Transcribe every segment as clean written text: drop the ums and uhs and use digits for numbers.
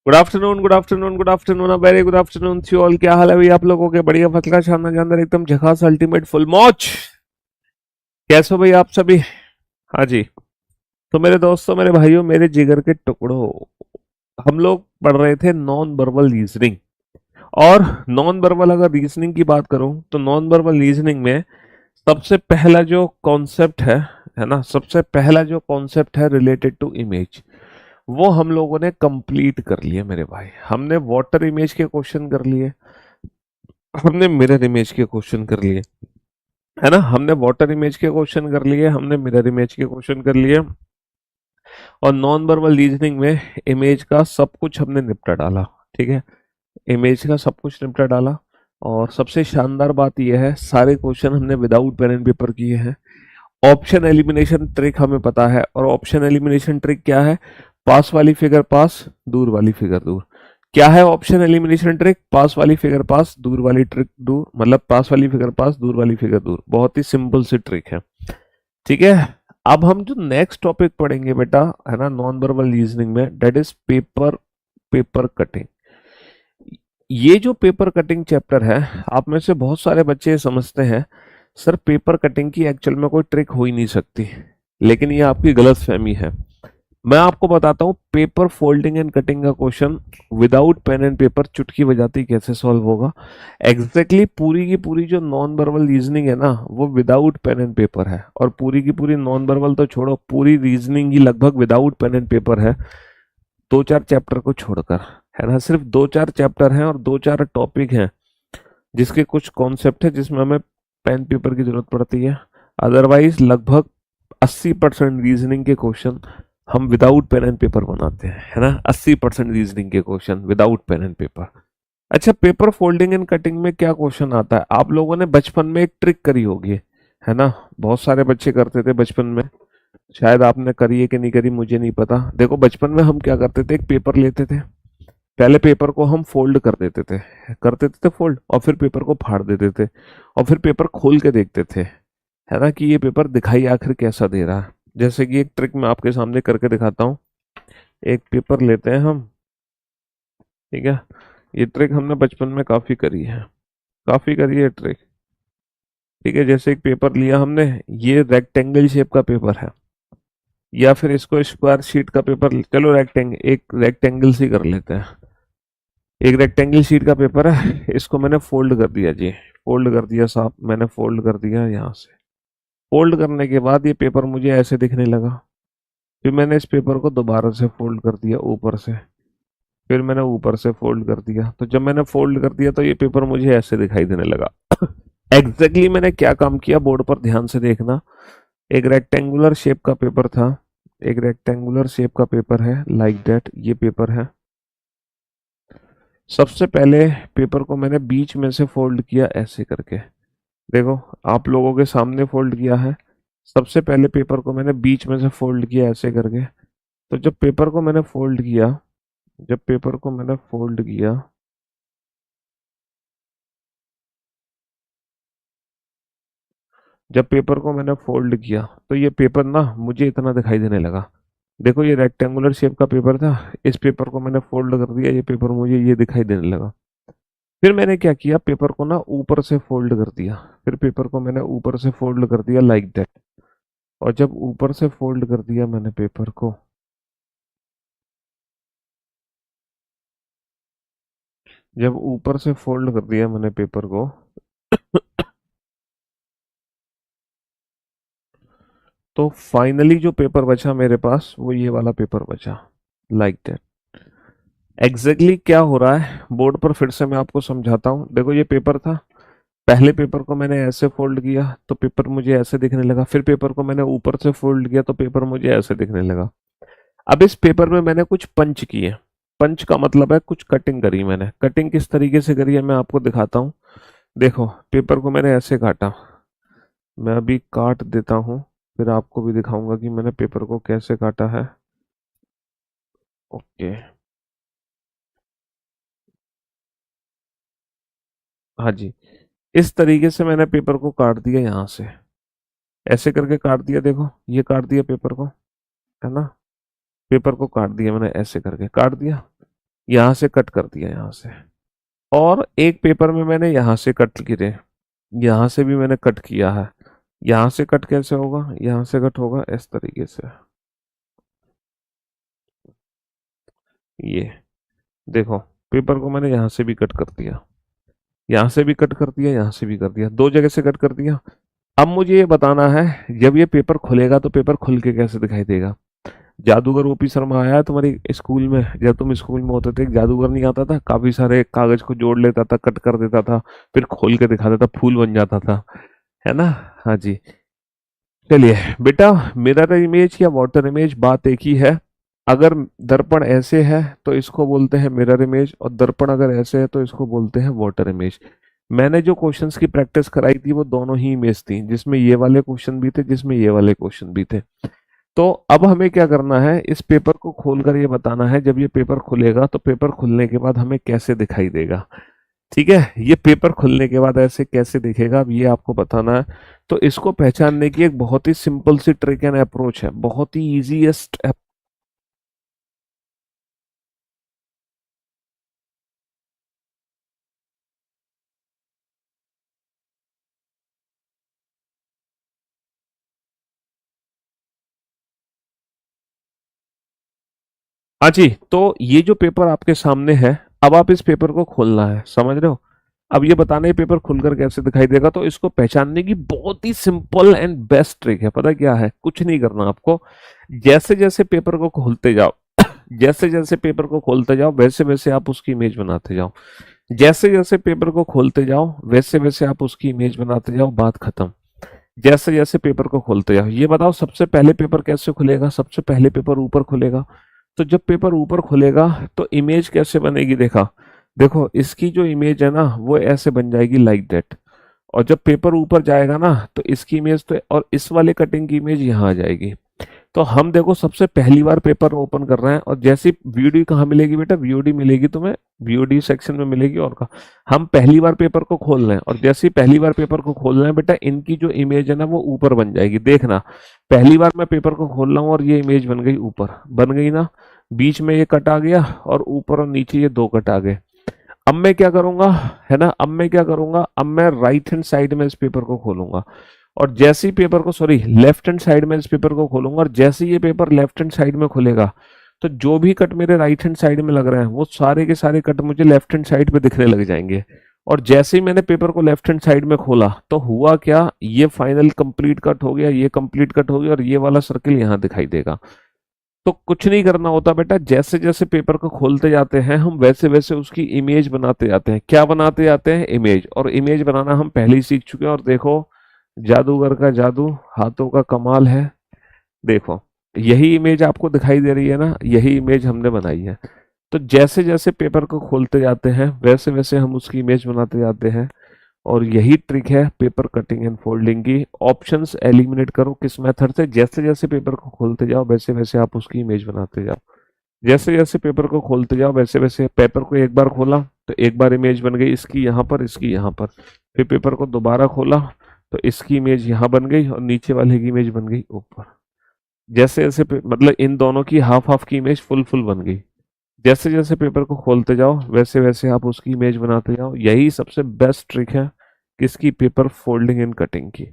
Good afternoon, good afternoon, good afternoon, very good afternoon to all. क्या हाल है भाई आप लोगों के? बढ़िया, फर्स्ट क्लास, शानदार जानदार, एकदम झकास, अल्टीमेट, फुल मौज। कैसे हो भाई आप सभी? हाँ जी। तो मेरे दोस्तों, मेरे भाइयों, मेरे जिगर के टुकड़ों, हम लोग पढ़ रहे थे नॉन वर्बल रीजनिंग। और नॉन वर्बल अगर रीजनिंग की बात करूं तो नॉन वर्बल रीजनिंग में सबसे पहला जो कॉन्सेप्ट है ना, सबसे पहला जो कॉन्सेप्ट है रिलेटेड टू इमेज, वो हम लोगों ने कंप्लीट कर लिया मेरे भाई। हमने वाटर इमेज के क्वेश्चन कर लिए, हमने मिरर इमेज के क्वेश्चन कर लिए, है ना। हमने वाटर इमेज के क्वेश्चन कर लिए, हमने मिरर इमेज के क्वेश्चन कर लिए। और नॉन वर्बल रीजनिंग में इमेज का सब कुछ हमने निपटा डाला। ठीक है, इमेज का सब कुछ निपटा डाला। और सबसे शानदार बात यह है, सारे क्वेश्चन हमने विदाउट पेन एंड पेपर किए हैं। ऑप्शन एलिमिनेशन ट्रिक हमें पता है, और ऑप्शन एलिमिनेशन ट्रिक क्या है? पास वाली फिगर पास, दूर वाली फिगर दूर। क्या है ऑप्शन एलिमिनेशन ट्रिक? पास वाली फिगर पास, दूर वाली ट्रिक दूर, मतलब पास वाली फिगर पास, दूर वाली फिगर दूर। बहुत ही सिंपल सी ट्रिक है। ठीक है। अब हम जो नेक्स्ट टॉपिक पढ़ेंगे बेटा, है ना, नॉन वर्बल रीजनिंग में, that is paper paper cutting. ये जो पेपर कटिंग चैप्टर है, आप में से बहुत सारे बच्चे समझते हैं सर पेपर कटिंग की एक्चुअल में कोई ट्रिक हो ही नहीं सकती, लेकिन ये आपकी गलत फहमी है। मैं आपको बताता हूँ पेपर फोल्डिंग एंड कटिंग का question without pen and paper चुटकी बजाती कैसे सॉल्व होगा। एग्जैक्टली पूरी की पूरी जो नॉन वर्बल रीजनिंग है ना, वो विदाउट पेन एंड पेपर है। और पूरी की पूरी नॉन वर्बल तो छोड़ो, पूरी रीजनिंग ही लगभग विदाउट पेन एंड पेपर है, दो चार चैप्टर को छोड़कर, है ना। सिर्फ दो चार चैप्टर हैं और दो चार टॉपिक हैं जिसके कुछ कॉन्सेप्ट है जिसमें हमें पेन पेपर की जरूरत पड़ती है। अदरवाइज लगभग 80% रीजनिंग के क्वेश्चन हम विदाउट पेन एंड पेपर बनाते हैं, है ना। 80% रीजनिंग के question without pen and paper. अच्छा, पेपर फोल्डिंग एंड कटिंग में क्या क्वेश्चन आता है? आप लोगों ने बचपन में एक ट्रिक करी होगी, है ना। बहुत सारे बच्चे करते थे बचपन में। शायद आपने करी है कि नहीं करी, मुझे नहीं पता। देखो, बचपन में हम क्या करते थे, एक पेपर लेते थे, पहले पेपर को हम फोल्ड कर देते थे फोल्ड, और फिर पेपर को फाड़ देते थे, और फिर पेपर खोल के देखते थे, है ना, कि ये पेपर दिखाई आखिर कैसा दे रहा है। जैसे कि एक ट्रिक मैं आपके सामने करके दिखाता हूँ। एक पेपर लेते हैं हम, ठीक है। ये ट्रिक हमने बचपन में काफी करी है, काफी करी है ट्रिक। ठीक है, जैसे एक पेपर लिया हमने, ये रेक्टेंगल शेप का पेपर है, या फिर इसको स्क्वायर शीट का पेपर, चलो रेक्टेंगल, एक रेक्टेंगल सी कर लेते हैं। एक रेक्टेंगल शीट का पेपर है, इसको मैंने फोल्ड कर दिया जी, फोल्ड कर दिया साहब, मैंने फोल्ड कर दिया यहाँ से। फोल्ड करने के बाद ये पेपर मुझे ऐसे दिखने लगा। फिर मैंने इस पेपर को दोबारा से फोल्ड कर दिया ऊपर से, फिर मैंने ऊपर से फोल्ड कर दिया। तो जब मैंने फोल्ड कर दिया तो ये पेपर मुझे ऐसे दिखाई देने लगा। एग्जैक्टली मैंने क्या काम किया, बोर्ड पर ध्यान से देखना। एक रेक्टेंगुलर शेप का पेपर था, एक रेक्टेंगुलर शेप का पेपर है, लाइक दैट, ये पेपर है। सबसे पहले पेपर को मैंने बीच में से फोल्ड किया ऐसे करके, देखो, आप लोगों के सामने फोल्ड किया है। सबसे पहले पेपर को मैंने बीच में से फोल्ड किया ऐसे करके। तो जब पेपर को मैंने फोल्ड किया, जब पेपर को मैंने फोल्ड किया, जब पेपर को मैंने फोल्ड किया, तो ये पेपर ना मुझे इतना दिखाई देने लगा। देखो, ये रेक्टेंगुलर शेप का पेपर था, इस पेपर को मैंने फोल्ड कर दिया, ये पेपर मुझे ये दिखाई देने लगा। फिर मैंने क्या किया, पेपर को ना ऊपर से फोल्ड कर दिया, फिर पेपर को मैंने ऊपर से फोल्ड कर दिया लाइक दैट। और जब ऊपर से फोल्ड कर दिया मैंने पेपर को, जब ऊपर से फोल्ड कर दिया मैंने पेपर को, तो फाइनली जो पेपर बचा मेरे पास वो ये वाला पेपर बचा, लाइक दैट। एग्जैक्टली क्या हो रहा है बोर्ड पर, फिर से मैं आपको समझाता हूँ। देखो, ये पेपर था, पहले पेपर को मैंने ऐसे फोल्ड किया तो पेपर मुझे ऐसे दिखने लगा, फिर पेपर को मैंने ऊपर से फोल्ड किया तो पेपर मुझे ऐसे दिखने लगा। अब इस पेपर में मैंने कुछ पंच किए। पंच का मतलब है कुछ कटिंग करी मैंने। कटिंग किस तरीके से करी है मैं आपको दिखाता हूँ। देखो, पेपर को मैंने ऐसे काटा, मैं अभी काट देता हूँ, फिर आपको भी दिखाऊंगा कि मैंने पेपर को कैसे काटा है। ओके, हाँ जी, इस तरीके से मैंने पेपर को काट दिया, यहाँ से ऐसे करके काट दिया। देखो, ये काट दिया पेपर को, है ना। पेपर को काट दिया मैंने, ऐसे करके काट दिया। यहां से कट कर दिया यहां से, और एक पेपर में मैंने यहां से कट किए, यहां से भी मैंने कट किया है। यहां से कट कैसे होगा, यहां से कट होगा इस तरीके से, ये देखो, पेपर को मैंने यहां से भी कट कर दिया, यहां से भी कट कर दिया, यहां से भी कर दिया, दो जगह से कट कर दिया। अब मुझे ये बताना है, जब ये पेपर खुलेगा तो पेपर खुल के कैसे दिखाई देगा। जादूगर ओपी शर्मा आया है तुम्हारी स्कूल में, जब तुम स्कूल में होते थे, एक जादूगर नहीं आता था, काफी सारे कागज को जोड़ लेता था, कट कर देता था, फिर खोल के दिखा देता, फूल बन जाता था, है ना। हाँ जी। चलिए बेटा, मिरर इमेज या वाटर इमेज बात एक ही है। अगर दर्पण ऐसे है तो इसको बोलते हैं मिरर इमेज, और दर्पण अगर ऐसे है तो इसको बोलते हैं वाटर इमेज। मैंने जो क्वेश्चंस की प्रैक्टिस कराई थी वो दोनों ही इमेज थी, जिसमें ये वाले क्वेश्चन भी थे, जिसमें ये वाले क्वेश्चन भी थे। तो अब हमें क्या करना है, इस पेपर को खोलकर ये बताना है, जब ये पेपर खुलेगा तो पेपर खुलने के बाद हमें कैसे दिखाई देगा। ठीक है, ये पेपर खुलने के बाद ऐसे कैसे दिखेगा, अब ये आपको बताना है। तो इसको पहचानने की एक बहुत ही सिंपल सी ट्रिक एंड अप्रोच है, बहुत ही इजीएस्ट। हाँ जी, तो ये जो पेपर आपके सामने है, अब आप इस पेपर को खोलना है, समझ रहे हो। अब ये बताना है पेपर खुलकर कैसे दिखाई देगा, तो इसको पहचानने की बहुत ही सिंपल एंड बेस्ट ट्रिक है, पता क्या है, कुछ नहीं करना आपको। जैसे जैसे पेपर को खोलते जाओ, जैसे जैसे पेपर को खोलते जाओ वैसे वैसे आप उसकी इमेज बनाते जाओ। जैसे जैसे पेपर को खोलते जाओ वैसे वैसे आप उसकी इमेज बनाते जाओ, बात खत्म। जैसे जैसे पेपर को खोलते जाओ, ये बताओ सबसे पहले पेपर कैसे खुलेगा, सबसे पहले पेपर ऊपर खुलेगा। तो जब पेपर ऊपर खुलेगा तो इमेज कैसे बनेगी, देखा, देखो इसकी जो इमेज है ना वो ऐसे बन जाएगी लाइक दैट। और जब पेपर ऊपर जाएगा ना तो इसकी इमेज तो, और इस वाले कटिंग की इमेज यहाँ आ जाएगी। तो हम देखो सबसे पहली बार पेपर ओपन कर रहे हैं, और जैसी वीडियो कहाँ मिलेगी बेटा, वीओडी मिलेगी तुम्हें, वीओडी सेक्शन में मिलेगी। और का हम पहली बार पेपर को खोल रहे हैं, और जैसे ही पहली बार पेपर को खोल रहे हैं बेटा, इनकी जो इमेज है ना वो ऊपर बन जाएगी, देखना। पहली बार मैं पेपर को खोल रहा हूँ और ये इमेज बन गई ऊपर, बन गई ना। बीच में ये कट आ गया, और ऊपर और नीचे ये दो कट आ गए। अब मैं क्या करूंगा, है ना, अब मैं क्या करूंगा, अब मैं राइट हैंड साइड में इस पेपर को खोलूंगा, और जैसे ही पेपर को, सॉरी, लेफ्ट हैंड साइड में इस पेपर को खोलूंगा, और जैसे ही ये पेपर लेफ्ट हैंड साइड में खुलेगा तो जो भी कट मेरे राइट हैंड साइड में लग रहे हैं वो सारे के सारे कट मुझे लेफ्ट हैंड साइड पे दिखने लग जाएंगे। और जैसे ही मैंने पेपर को लेफ्ट हैंड साइड में खोला तो हुआ क्या, ये फाइनल कंप्लीट कट हो गया, ये कंप्लीट कट हो गया, और ये वाला सर्किल यहाँ दिखाई देगा। तो कुछ नहीं करना होता बेटा, जैसे जैसे पेपर को खोलते जाते हैं हम वैसे वैसे उसकी इमेज बनाते जाते हैं। क्या बनाते जाते हैं, इमेज। और इमेज बनाना हम पहले ही सीख चुके हैं, और देखो जादूगर का जादू, हाथों का कमाल है। देखो यही इमेज आपको दिखाई दे रही है ना, यही इमेज हमने बनाई है। तो जैसे जैसे पेपर को खोलते जाते हैं वैसे वैसे हम उसकी इमेज बनाते जाते हैं। और यही ट्रिक है पेपर कटिंग एंड फोल्डिंग की। ऑप्शंस एलिमिनेट करो किस मेथड से, जैसे जैसे पेपर को खोलते जाओ वैसे वैसे आप उसकी इमेज बनाते जाओ। जैसे जैसे पेपर को खोलते जाओ वैसे वैसे, पेपर को एक बार खोला तो एक बार इमेज बन गई इसकी यहाँ पर, इसकी यहाँ पर। फिर पेपर को दोबारा खोला तो इसकी इमेज यहाँ बन गई, और नीचे वाले की इमेज बन गई ऊपर। जैसे जैसे मतलब इन दोनों की हाफ हाफ की इमेज फुल फुल बन गई। जैसे जैसे पेपर को खोलते जाओ वैसे वैसे आप उसकी इमेज बनाते जाओ, यही सबसे बेस्ट ट्रिक है किसकी, पेपर फोल्डिंग एंड कटिंग की।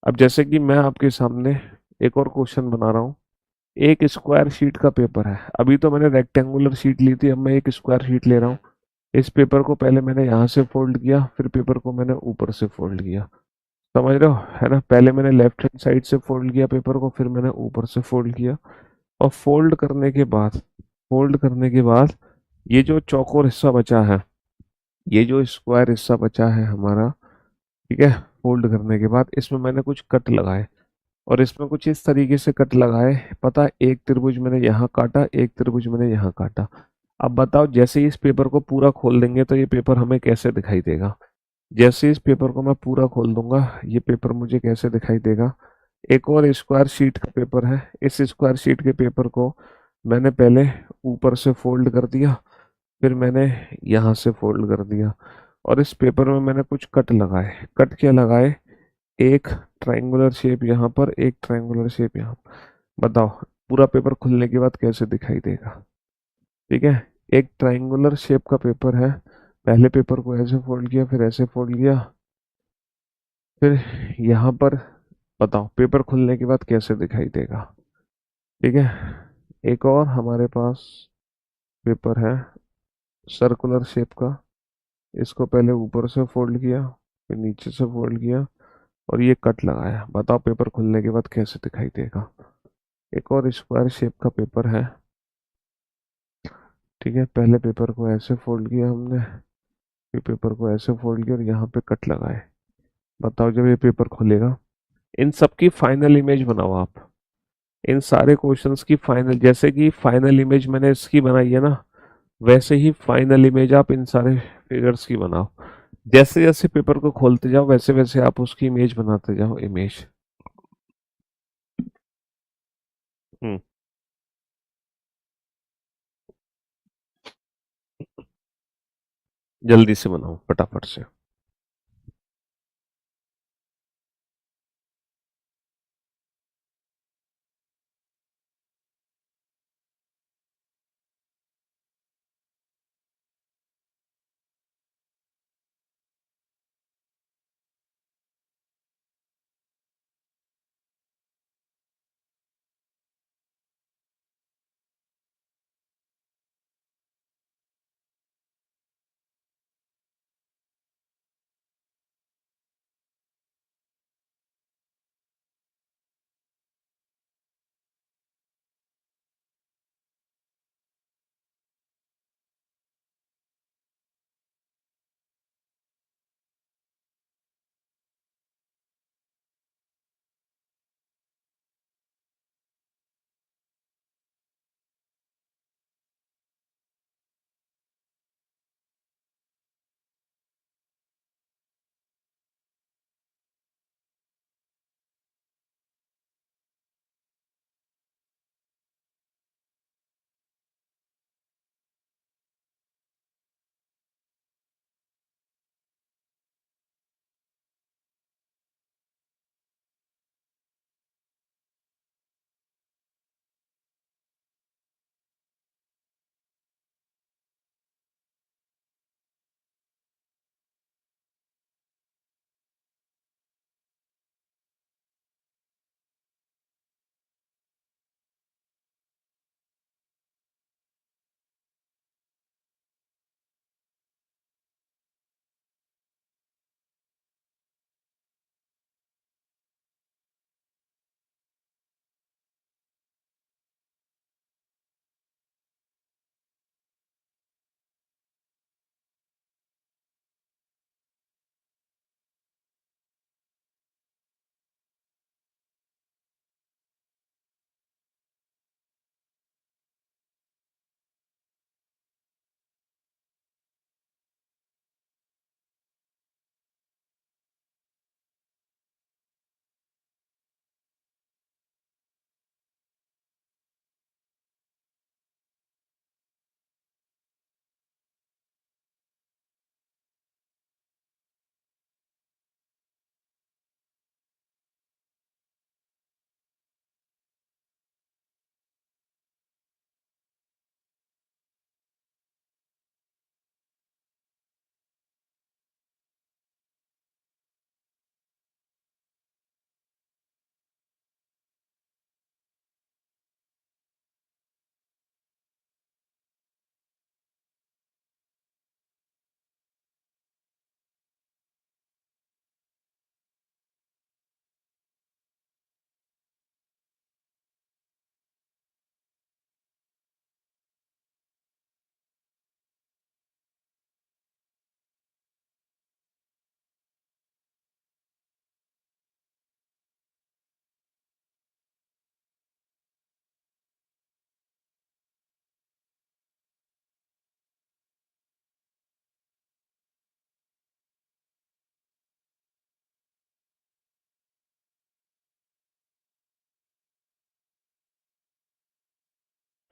अब जैसे कि मैं आपके सामने एक और क्वेश्चन बना रहा हूँ। एक स्क्वायर शीट का पेपर है, अभी तो मैंने रेक्टेंगुलर शीट ली थी, अब मैं एक स्क्वायर शीट ले रहा हूँ। इस पेपर को पहले मैंने यहाँ से फोल्ड किया, फिर पेपर को मैंने ऊपर से फोल्ड किया, समझ रहे हो, है ना। पहले मैंने लेफ्ट हैंड साइड से फोल्ड किया पेपर को, फिर मैंने ऊपर से फोल्ड किया। और फोल्ड करने के बाद ये जो चौकोर हिस्सा बचा है, ये जो स्क्वायर हिस्सा बचा है हमारा, ठीक है, फोल्ड करने के बाद इसमें मैंने कुछ कट लगाए, और इसमें कुछ इस तरीके से कट लगाए। पता है, एक त्रिभुज मैंने यहाँ काटा, एक त्रिभुज मैंने यहाँ काटा। अब बताओ जैसे ही इस पेपर को पूरा खोल देंगे तो ये पेपर हमें कैसे दिखाई देगा। जैसे इस पेपर को मैं पूरा खोल दूंगा ये पेपर मुझे कैसे दिखाई देगा। एक और स्क्वायर शीट का पेपर है, इस स्क्वायर शीट के पेपर को मैंने पहले ऊपर से फोल्ड कर दिया, फिर मैंने यहाँ से फोल्ड कर दिया, और इस पेपर में मैंने कुछ कट लगाए। कट क्या लगाए, एक ट्रायंगुलर शेप यहाँ पर, एक ट्रायंगुलर शेप यहाँ पर। बताओ पूरा पेपर खुलने के बाद कैसे दिखाई देगा। ठीक है, एक ट्रायंगुलर शेप का पेपर है, पहले पेपर को ऐसे फोल्ड किया, फिर ऐसे फोल्ड किया, फिर यहाँ पर बताओ पेपर खुलने के बाद कैसे दिखाई देगा। ठीक है, एक और हमारे पास पेपर है सर्कुलर शेप का, इसको पहले ऊपर से फोल्ड किया, फिर नीचे से फोल्ड किया और ये कट लगाया, बताओ पेपर खुलने के बाद कैसे दिखाई देगा। एक और स्क्वायर शेप का पेपर है, ठीक है, पहले पेपर को ऐसे फोल्ड किया हमने, फिर पेपर को ऐसे फोल्ड किया और यहाँ पे कट लगाए, बताओ जब ये पेपर खुलेगा। इन सब की फाइनल इमेज बनाओ आप, इन सारे क्वेश्चंस की फाइनल, जैसे कि फाइनल इमेज मैंने इसकी बनाई है ना, वैसे ही फाइनल इमेज आप इन सारे फिगर्स की बनाओ। जैसे जैसे पेपर को खोलते जाओ वैसे वैसे आप उसकी इमेज बनाते जाओ, इमेज। हम्म। जल्दी से बनाओ फटाफट से।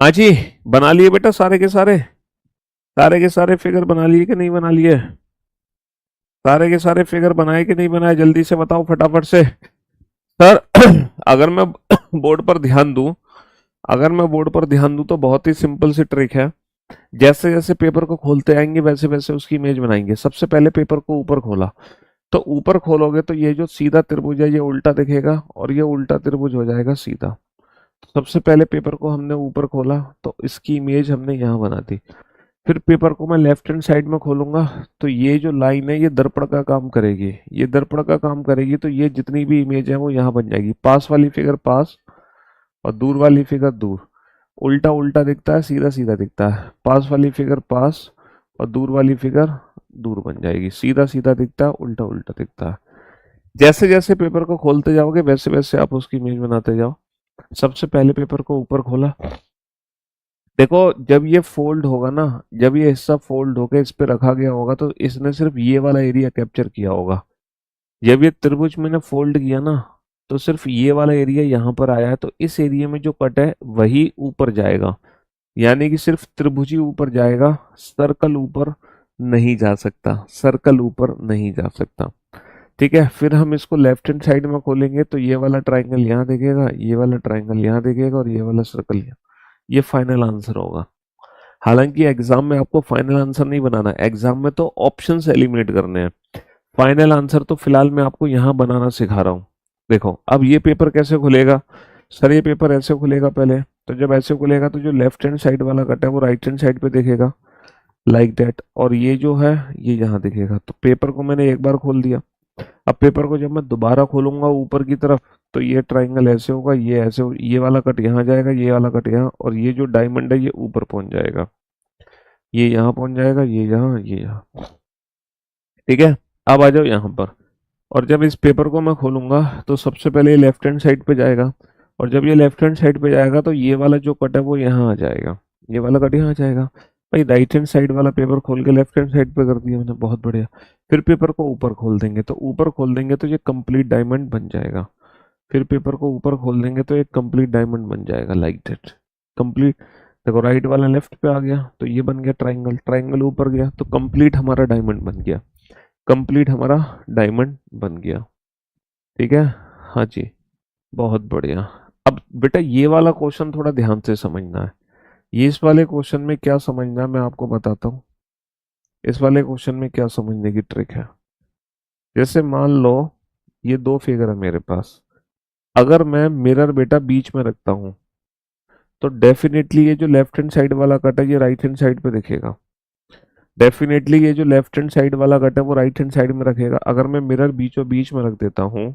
हाँ जी, बना लिए बेटा सारे के सारे, सारे के सारे फिगर बना लिए कि नहीं बना लिए, सारे के सारे फिगर बनाए कि नहीं बनाए, जल्दी से बताओ फटाफट से। सर अगर मैं बोर्ड पर ध्यान दूं, अगर मैं बोर्ड पर ध्यान दूं तो बहुत ही सिंपल सी ट्रिक है। जैसे जैसे पेपर को खोलते आएंगे वैसे वैसे उसकी इमेज बनाएंगे। सबसे पहले पेपर को ऊपर खोला, तो ऊपर खोलोगे तो ये जो सीधा त्रिभुज है ये उल्टा दिखेगा और ये उल्टा त्रिभुज हो जाएगा सीधा। सबसे पहले पेपर को हमने ऊपर खोला तो इसकी इमेज हमने यहाँ बना दी। फिर पेपर को मैं लेफ्ट हैंड साइड में खोलूंगा तो ये जो लाइन है ये दर्पण का काम करेगी, ये दर्पण का काम करेगी, तो ये जितनी भी इमेज है वो यहाँ बन जाएगी। पास वाली फिगर पास और दूर वाली फिगर दूर। उल्टा उल्टा दिखता है, सीधा सीधा दिखता है। पास वाली फिगर पास और दूर वाली फिगर दूर बन जाएगी। सीधा सीधा दिखता है, उल्टा उल्टा दिखता है। जैसे जैसे पेपर को खोलते जाओगे वैसे वैसे आप उसकी इमेज बनाते जाओ। सबसे पहले पेपर को ऊपर खोला, देखो जब ये फोल्ड होगा ना, जब ये हिस्सा फोल्ड होकर इस पे रखा गया होगा तो इसने सिर्फ ये वाला एरिया कैप्चर किया होगा। जब ये त्रिभुज मैंने फोल्ड किया ना तो सिर्फ ये वाला एरिया यहाँ पर आया है, तो इस एरिया में जो कट है वही ऊपर जाएगा। यानी कि सिर्फ त्रिभुज ही ऊपर जाएगा, सर्कल ऊपर नहीं जा सकता, सर्कल ऊपर नहीं जा सकता। ठीक है, फिर हम इसको लेफ्ट हैंड साइड में खोलेंगे तो ये वाला ट्राइंगल यहाँ दिखेगा, ये वाला ट्राइंगल यहाँ दिखेगा और ये वाला सर्कल यहाँ। ये फाइनल आंसर होगा। हालांकि एग्जाम में आपको फाइनल आंसर नहीं बनाना, एग्जाम में तो ऑप्शंस एलिमिनेट करने हैं। फाइनल आंसर तो फिलहाल मैं आपको यहाँ बनाना सिखा रहा हूँ। देखो अब ये पेपर कैसे खुलेगा, सर ये पेपर ऐसे खुलेगा पहले, तो जब ऐसे खुलेगा तो जो लेफ्ट हैंड साइड वाला कट है वो राइट हैंड साइड पे दिखेगा लाइक दैट, और ये जो है ये यहाँ दिखेगा। तो पेपर को मैंने एक बार खोल दिया, अब पेपर को जब मैं दोबारा खोलूंगा ऊपर की तरफ तो ये ट्राइंगल ऐसे होगा, ये ऐसे ये वाला कट यहाँ जाएगा, ये वाला कट यहाँ, और ये जो डायमंड है ये ऊपर पहुंच जाएगा, ये यहाँ पहुंच जाएगा, ये यहाँ, ये यहाँ। ठीक है, अब आ जाओ यहाँ पर, और जब इस पेपर को मैं खोलूंगा तो सबसे पहले ये लेफ्ट हैंड साइड पे जाएगा, और जब ये लेफ्ट हैंड साइड पे जाएगा तो ये वाला जो कट है वो यहाँ आ जाएगा, ये वाला कट यहाँ आ जाएगा। भाई राइट हैंड साइड वाला पेपर खोल के लेफ्ट हैंड साइड पे कर दिया मैंने, बहुत बढ़िया। फिर पेपर को ऊपर खोल देंगे, तो ऊपर खोल देंगे तो ये कंप्लीट डायमंड बन जाएगा। फिर पेपर को ऊपर खोल देंगे तो एक कंप्लीट डायमंड बन जाएगा लाइक दैट, कंप्लीट। देखो राइट वाला लेफ्ट पे आ गया तो ये बन गया ट्राइंगल, ट्राइंगल ऊपर गया तो कंप्लीट हमारा डायमंड बन गया, कंप्लीट हमारा डायमंड बन गया। ठीक है, हाँ जी, बहुत बढ़िया। अब बेटा ये वाला क्वेश्चन थोड़ा ध्यान से समझना है। ये इस वाले क्वेश्चन में क्या समझना है मैं आपको बताता हूँ। इस वाले क्वेश्चन में क्या समझने की ट्रिक है, जैसे मान लो ये दो फिगर है मेरे पास, अगर मैं मिरर बेटा बीच में रखता हूँ तो डेफिनेटली ये जो लेफ्ट हैंड साइड वाला कट है ये राइट हैंड साइड पे दिखेगा। डेफिनेटली ये जो लेफ्ट हैंड साइड वाला कट है वो राइट हैंड साइड में रखेगा। अगर मैं मिरर बीचों बीच में रख देता हूँ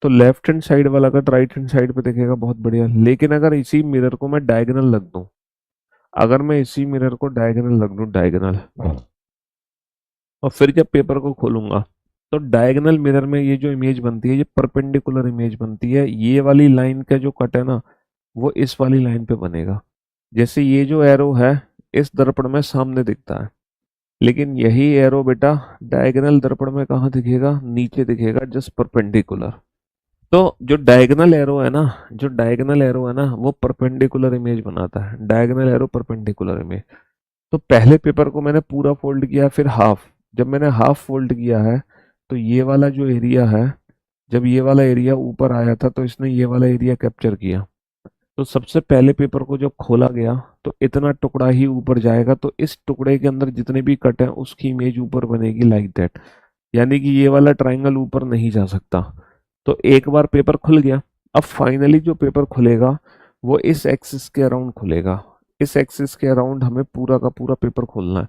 तो लेफ्ट हैंड साइड वाला कट राइट हैंड साइड पे दिखेगा, बहुत बढ़िया। लेकिन अगर इसी मिरर को मैं डायगोनल रख दूं, अगर मैं इसी मिरर को डायगोनल रख दूं, डायगोनल, और फिर जब पेपर को खोलूंगा तो डायगोनल मिरर में ये जो इमेज बनती है ये परपेंडिकुलर इमेज बनती है। ये वाली लाइन का जो कट है ना वो इस वाली लाइन पे बनेगा। जैसे ये जो एरो है इस दर्पण में सामने दिखता है, लेकिन यही एरो बेटा डायगोनल दर्पण में कहाँ दिखेगा, नीचे दिखेगा, जस्ट परपेंडिकुलर। तो जो डायगोनल एरो है ना, जो डायगोनल एरो है ना वो परपेंडिकुलर इमेज बनाता है, डायगोनल एरो परपेंडिकुलर इमेज। तो पहले पेपर को मैंने पूरा फोल्ड किया, फिर हाफ, जब मैंने हाफ फोल्ड किया है तो ये वाला जो एरिया है, जब ये वाला एरिया ऊपर आया था तो इसने ये वाला एरिया कैप्चर किया। तो सबसे पहले पेपर को जब खोला गया तो इतना टुकड़ा ही ऊपर जाएगा, तो इस टुकड़े के अंदर जितने भी कट है उसकी इमेज ऊपर बनेगी लाइक दैट। यानी कि ये वाला ट्राइंगल ऊपर नहीं जा सकता। तो एक बार पेपर खुल गया, अब फाइनली जो पेपर खुलेगा वो इस एक्सिस के अराउंड खुलेगा। इस एक्सिस के अराउंड हमें पूरा का पूरा पेपर खोलना है,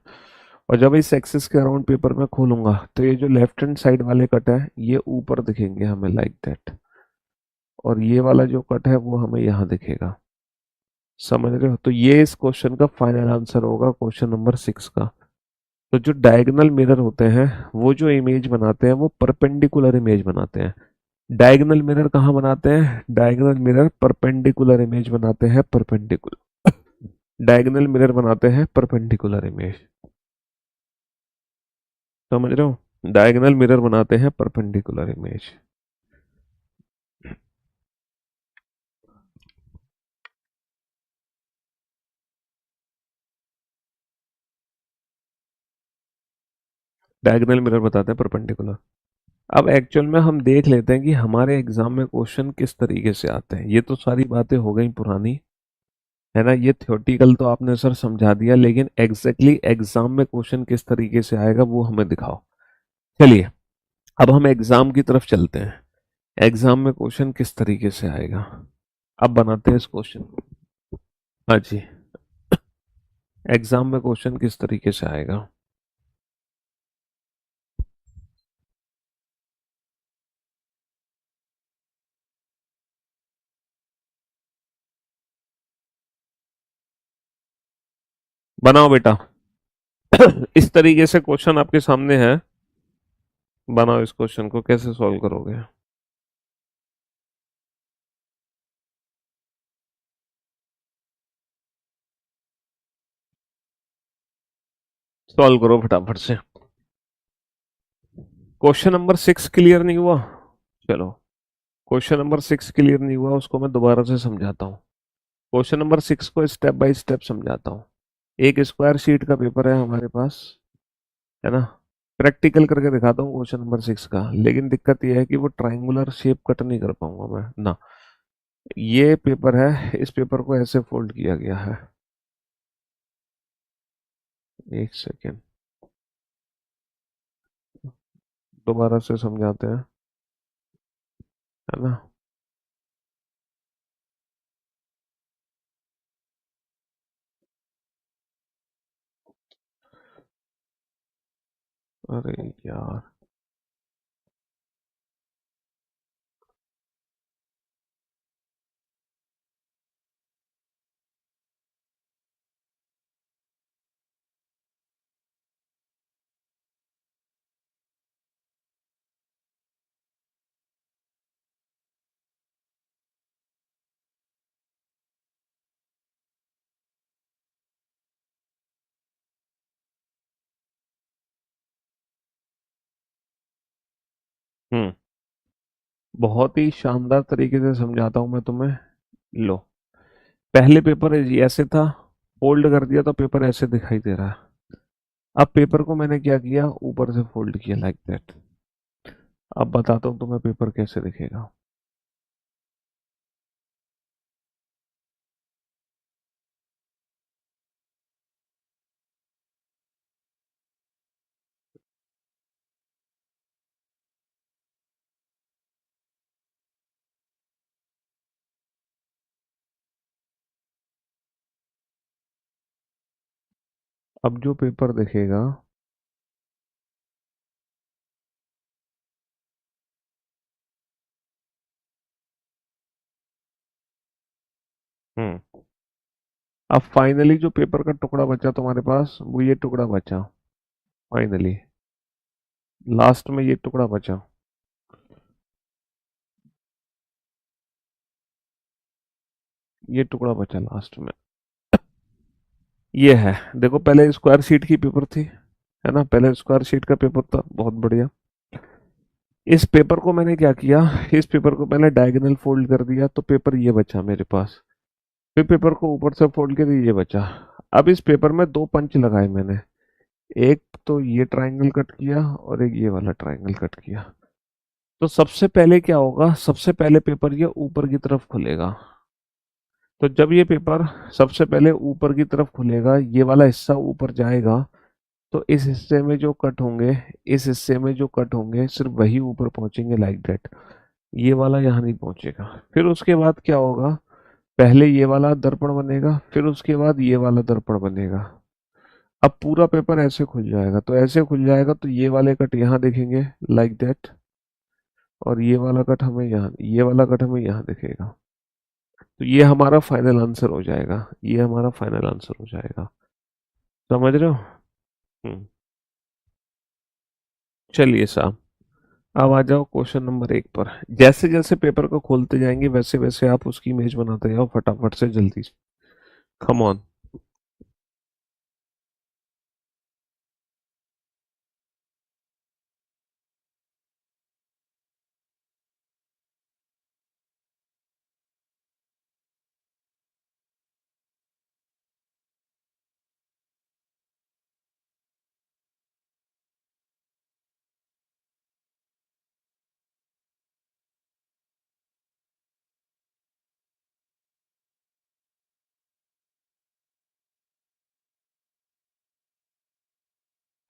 और जब इस एक्सिस के अराउंड पेपर में खोलूंगा तो ये जो लेफ्ट हैंड साइड वाले कट है ये ऊपर दिखेंगे हमें लाइक दैट, और ये वाला जो कट है वो हमें यहाँ दिखेगा। समझ रहे हो? तो ये इस क्वेश्चन का फाइनल आंसर होगा, क्वेश्चन नंबर 6 का। तो जो डायगोनल मिरर होते हैं वो जो इमेज बनाते हैं वो परपेंडिकुलर इमेज बनाते हैं। डायगोनल मिरर कहाँ बनाते हैं, डायगोनल मिरर परपेंडिकुलर इमेज बनाते हैं, परपेंडिकुलर डायगोनल मिरर बनाते हैं परपेंडिकुलर इमेज। समझ रहे हो? डायगोनल मिरर बनाते हैं परपेंडिकुलर इमेज। डायगोनल मिरर बताते हैं परपेंडिकुलर। अब एक्चुअल में हम देख लेते हैं कि हमारे एग्जाम में क्वेश्चन किस तरीके से आते हैं। ये तो सारी बातें हो गई पुरानी, है ना। ये थ्योरेटिकल तो आपने सर समझा दिया, लेकिन एग्जैक्टली एग्जाम में क्वेश्चन किस तरीके से आएगा वो हमें दिखाओ। चलिए, अब हम एग्जाम की तरफ चलते हैं। एग्जाम में क्वेश्चन किस तरीके से आएगा, अब बनाते हैं इस क्वेश्चन को। हाँ जी, एग्जाम में क्वेश्चन किस तरीके से आएगा। बनाओ बेटा। इस तरीके से क्वेश्चन आपके सामने है, बनाओ। इस क्वेश्चन को कैसे सॉल्व करोगे। सॉल्व करो फटाफट से। क्वेश्चन नंबर 6 क्लियर नहीं हुआ। चलो, क्वेश्चन नंबर 6 क्लियर नहीं हुआ, उसको मैं दोबारा से समझाता हूँ। क्वेश्चन नंबर 6 को स्टेप बाय स्टेप समझाता हूँ। एक स्क्वायर शीट का पेपर है हमारे पास, है ना। प्रैक्टिकल करके दिखाता हूँ क्वेश्चन नंबर 6 का, लेकिन दिक्कत यह है कि वो ट्राइंगुलर शेप कट नहीं कर पाऊंगा मैं ना। ये पेपर है, इस पेपर को ऐसे फोल्ड किया गया है। एक सेकेंड, दोबारा से समझाते हैं, है ना। अरे यार, हम्म, बहुत ही शानदार तरीके से समझाता हूँ मैं तुम्हें। लो, पहले पेपर ऐसे था, फोल्ड कर दिया तो पेपर ऐसे दिखाई दे रहा है। अब पेपर को मैंने क्या किया, ऊपर से फोल्ड किया लाइक दैट। अब बताता हूँ तुम्हें पेपर कैसे दिखेगा। अब जो पेपर दिखेगा, हम्म, अब फाइनली जो पेपर का टुकड़ा बचा तुम्हारे पास, वो ये टुकड़ा बचा। फाइनली लास्ट में ये टुकड़ा बचा। ये टुकड़ा बचा लास्ट में। ये है, देखो, पहले स्क्वायर शीट की पेपर थी, है ना। पहले स्क्वायर शीट का पेपर था, बहुत बढ़िया। इस पेपर को मैंने क्या किया, इस पेपर को पहले डायगोनल फोल्ड कर दिया तो पेपर ये बचा मेरे पास। फिर पेपर को ऊपर से फोल्ड कर ये बचा। अब इस पेपर में दो पंच लगाए मैंने। एक तो ये ट्रायंगल कट किया और एक ये वाला ट्रायंगल कट किया। तो सबसे पहले क्या होगा, सबसे पहले पेपर ये ऊपर की तरफ खुलेगा। तो जब ये पेपर सबसे पहले ऊपर की तरफ खुलेगा, ये वाला हिस्सा ऊपर जाएगा, तो इस हिस्से में जो कट होंगे, इस हिस्से में जो कट होंगे सिर्फ वही ऊपर पहुंचेंगे लाइक दैट। ये वाला यहाँ नहीं पहुंचेगा। फिर उसके बाद क्या होगा, पहले ये वाला दर्पण बनेगा, फिर उसके बाद ये वाला दर्पण बनेगा। अब पूरा पेपर ऐसे खुल जाएगा, तो ऐसे खुल जाएगा तो ये वाले कट यहाँ दिखेंगे लाइक दैट, और ये वाला कट हमें यहाँ, ये वाला कट हमें यहाँ दिखेगा। तो ये हमारा फाइनल आंसर हो जाएगा, ये हमारा फाइनल आंसर हो जाएगा। समझ रहे हो। हम्म, चलिए साहब, अब आ जाओ क्वेश्चन नंबर 1 पर। जैसे जैसे पेपर को खोलते जाएंगे वैसे वैसे आप उसकी इमेज बनाते जाओ फटाफट से, जल्दी से। Come on.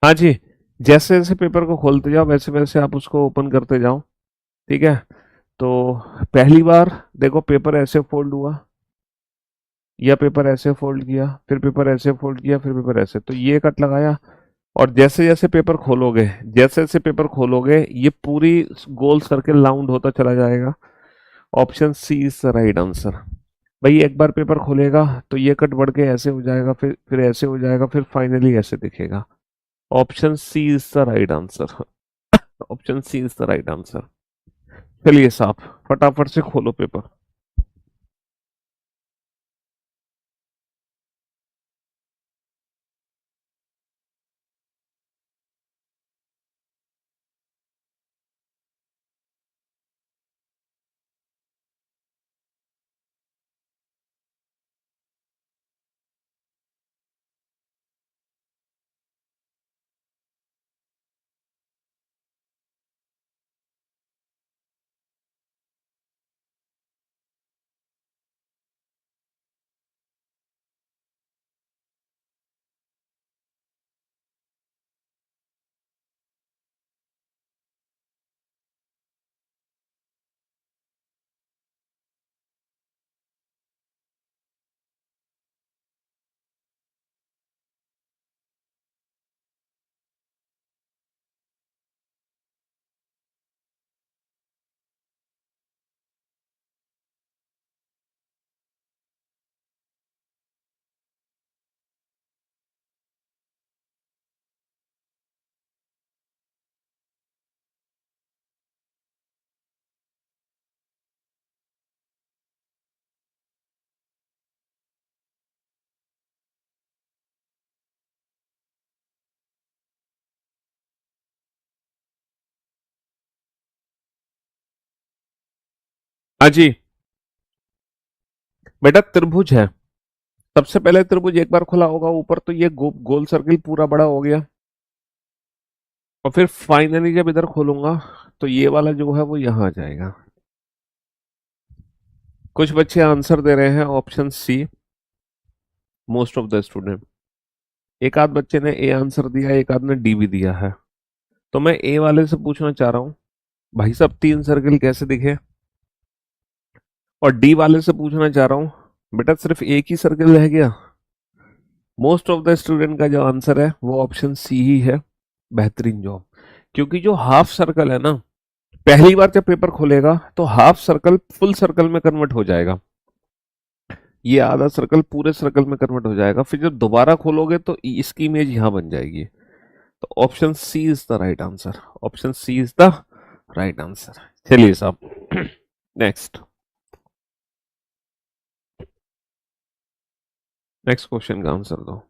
हाँ जी, जैसे जैसे पेपर को खोलते जाओ वैसे वैसे आप उसको ओपन करते जाओ। ठीक है, तो पहली बार देखो पेपर ऐसे फोल्ड हुआ, या पेपर ऐसे फोल्ड किया, फिर पेपर ऐसे फोल्ड किया, फिर पेपर ऐसे, तो ये कट लगाया। और जैसे जैसे पेपर खोलोगे, जैसे जैसे पेपर खोलोगे, ये पूरी गोल सर्किल राउंड होता चला जाएगा। Option C is the right answer. भाई एक बार पेपर खोलेगा तो ये कट बढ़ के ऐसे हो जाएगा, फिर ऐसे हो जाएगा, फिर फाइनली ऐसे दिखेगा। Option C is the right answer. Option C is the right answer. चलिए साहब, फटाफट से खोलो पेपर। हाँ जी, बेटा त्रिभुज है। सबसे पहले त्रिभुज एक बार खुला होगा ऊपर, तो ये गोल सर्किल पूरा बड़ा हो गया। और फिर फाइनली जब इधर खोलूंगा तो ये वाला जो है वो यहाँ आ जाएगा। कुछ बच्चे आंसर दे रहे हैं option C, most of the student. एक आध बच्चे ने ए आंसर दिया, एक आध ने डी भी दिया है। तो मैं ए वाले से पूछना चाह रहा हूँ, भाई साहब तीन सर्किल कैसे दिखे? और डी वाले से पूछना चाह रहा हूँ, बेटा सिर्फ एक ही सर्किल रह गया। मोस्ट ऑफ द स्टूडेंट का जो आंसर है वो ऑप्शन सी ही है। बेहतरीन जॉब। क्योंकि जो हाफ सर्कल है ना, पहली बार जब पेपर खुलेगा तो हाफ सर्कल फुल सर्कल में कन्वर्ट हो जाएगा, ये आधा सर्कल पूरे सर्कल में कन्वर्ट हो जाएगा। फिर जब दोबारा खोलोगे तो इसकी इमेज यहां बन जाएगी। तो option C is the right answer. Option C is the right answer. चलिए साहब, नेक्स्ट। नेक्स्ट क्वेश्चन का आंसर दो।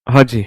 हाँ जी,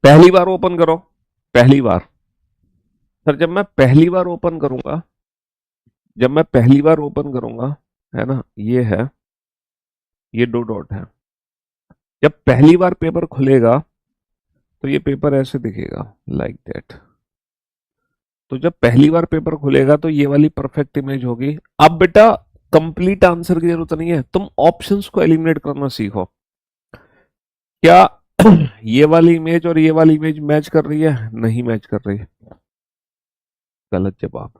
पहली बार ओपन करो। पहली बार। सर जब मैं पहली बार ओपन करूंगा, जब मैं पहली बार ओपन करूंगा, है ना, ये है, ये दो डॉट है। जब पहली बार पेपर खुलेगा तो ये पेपर ऐसे दिखेगा, लाइक दैट। तो जब पहली बार पेपर खुलेगा तो ये वाली परफेक्ट इमेज होगी। अब बेटा कंप्लीट आंसर की जरूरत नहीं है, तुम ऑप्शंस को एलिमिनेट करना सीखो। क्या ये वाली इमेज और ये वाली इमेज मैच कर रही है? नहीं मैच कर रही। गलत जवाब।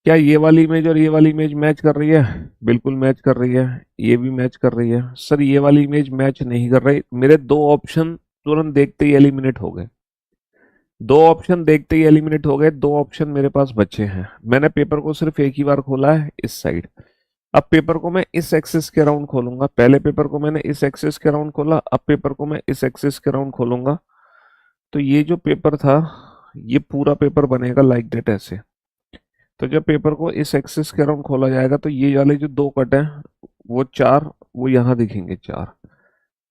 क्या ये वाली इमेज और ये वाली इमेज मैच कर रही है? बिल्कुल मैच कर रही है। ये भी मैच कर रही है। सर ये वाली इमेज मैच नहीं कर रही। मेरे दो ऑप्शन तुरंत देखते ही एलिमिनेट हो गए। दो ऑप्शन देखते ही एलिमिनेट हो गए। दो ऑप्शन मेरे पास बचे हैं। मैंने पेपर को सिर्फ एक ही बार खोला है, इस साइड। अब पेपर को मैं इस एक्सिस के राउंड खोलूंगा। पहले पेपर को मैंने इस एक्सिस के राउंड खोला, अब पेपर को मैं इस एक्सिस के राउंड खोलूंगा। तो ये जो पेपर था, ये पूरा पेपर बनेगा लाइक दैट, ऐसे। तो जब पेपर को इस एक्सिस के अराउंड खोला जाएगा तो ये वाले जो दो कट हैं वो चार, वो यहाँ दिखेंगे चार।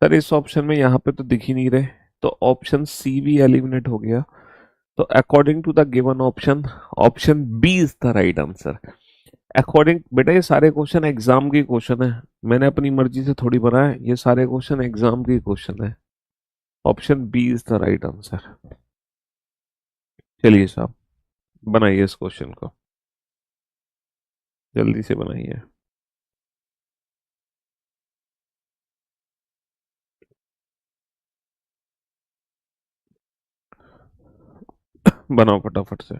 सर इस ऑप्शन में यहाँ पे तो दिख ही नहीं रहे, तो ऑप्शन सी भी एलिमिनेट हो गया। तो according to the given option, option B is the right answer. According, बेटा ये सारे क्वेश्चन एग्जाम के क्वेश्चन है, मैंने अपनी मर्जी से थोड़ी बनाए, ये सारे क्वेश्चन एग्जाम के क्वेश्चन है। Option B is the right answer. चलिए साहब, बनाइए इस क्वेश्चन को, जल्दी से बनाइए। बनाओ फटाफट से।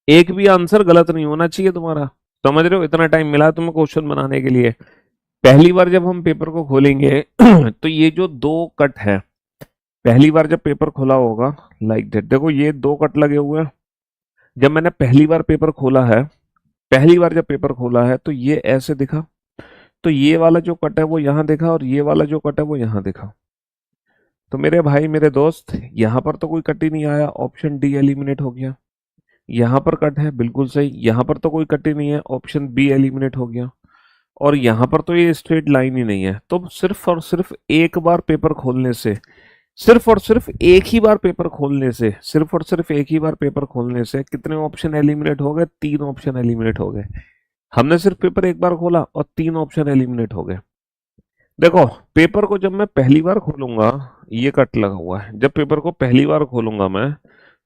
एक भी आंसर गलत नहीं होना चाहिए तुम्हारा। समझ रहे हो, इतना टाइम मिला तुम्हें क्वेश्चन बनाने के लिए। पहली बार जब हम पेपर को खोलेंगे तो ये जो दो कट है, पहली बार जब पेपर खोला होगा लाइक दैट, देखो ये दो कट लगे हुए हैं। जब मैंने पहली बार पेपर खोला है, पहली बार जब पेपर खोला है तो ये ऐसे दिखा, तो ये वाला जो कट है वो यहाँ दिखा और ये वाला जो कट है वो यहाँ दिखा। तो मेरे भाई मेरे दोस्त, यहाँ पर तो कोई कट ही नहीं आया, ऑप्शन डी एलिमिनेट हो गया। यहाँ पर कट है बिल्कुल सही, यहाँ पर तो कोई कट ही नहीं है, ऑप्शन बी एलिमिनेट हो गया। और यहाँ पर तो ये स्ट्रेट लाइन ही नहीं है। तो सिर्फ और सिर्फ एक बार पेपर खोलने से, सिर्फ और सिर्फ एक ही बार पेपर खोलने से, सिर्फ और सिर्फ एक ही बार पेपर खोलने से कितने ऑप्शन एलिमिनेट हो गए? 3 ऑप्शन एलिमिनेट हो गए। हमने सिर्फ पेपर एक बार खोला और 3 ऑप्शन एलिमिनेट हो गए। देखो, पेपर को जब मैं पहली बार खोलूंगा, ये कट लगा हुआ है, जब पेपर को पहली बार खोलूंगा मैं,